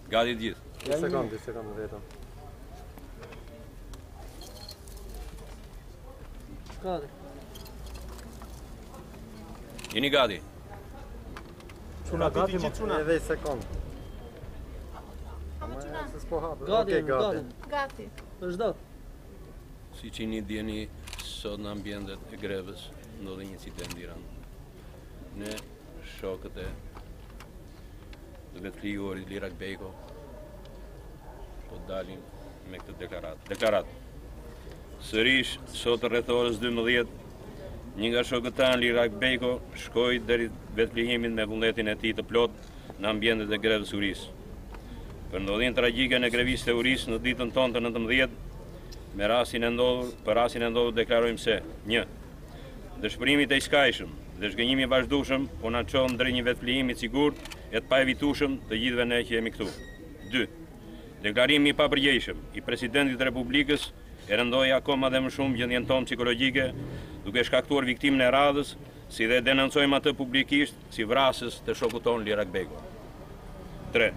Gati gjithë. 2 sekondë vetëm. Gati. Jeni gati? Çuna gati më edhe sekondë. Gati. Gati. Është. Si që një djeni, sot në ambientet e grevës, ndodhe një incident në Tiranë. Ne, shokët e vetëflijuar Lirak Beko, po dalim me këtë deklarat. Sërish, sot rreth orës 12, një nga shokët tanë, Lirak Beko, shkoi deri vetëflijimin me vullnetin e tij të plot në ambientet e grevës urisë. Për ndodhin tragjike në grevisë e urisë në ditën tonë të 19, për rastin e ndodhur deklarojmë se 1. Dëshpërimi të iskajshëm dhe shgënjimi vazhdueshëm po na çon drejt një vetëflijimi të sigurt e të paevitueshëm të gjithëve ne që jemi këtu. 2. Deklarimi i papërgjegjshëm i Presidentit të Republikës e rëndoi akoma dhe më shumë gjendjen tonë psikologjike, duke shkaktuar viktimën e radhës, si dhe denoncojmë atë publikisht si vrasës të shokut tonë Lirak Beko. 3.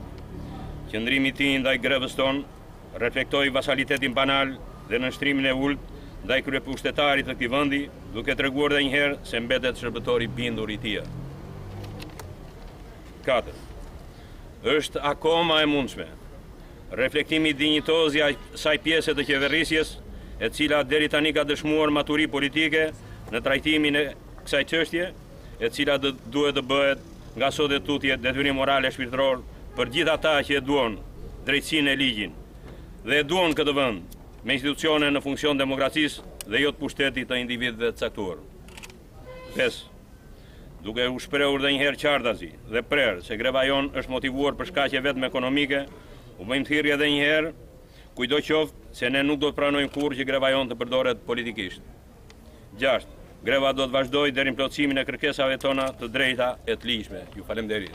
Qëndrimi i tij ndaj grevës tonë reflektoi vasalitetin banal dhe nënshtrimin e ulët ndaj kryepushtetari të këtij vendi, duke treguar edhe një herë se mbetet shërbëtor i bindur i tij. 4. Është akoma e mundshme reflektimi dinjitoz i asaj pjese të qeverisjes, e cila deri tani ka dëshmuar maturi politike në trajtimin e kësaj çështje, e cila duhet të bëhet nga sot e tutje detyrim moral e shpirtëror për gjithë ata që e duan drejtësinë e ligjit dhe e duan këtë vend me institucione në funksion demokracisë dhe jo të pushtetit të individëve të caktuar. 5. Duke u shprehur edhe një herë qartazi dhe prerë se greva jon është motivuar për shkaqe vetëm ekonomike, u bëjmë thirrje edhe një herë, kujdo qoftë se ne nuk do të pranojmë kurrë që greva jon të përdoret politikisht. 6. Greva do të vazhdojë deri në plotësimin e kërkesave tona të drejta e të ligjshme. Ju falenderoj.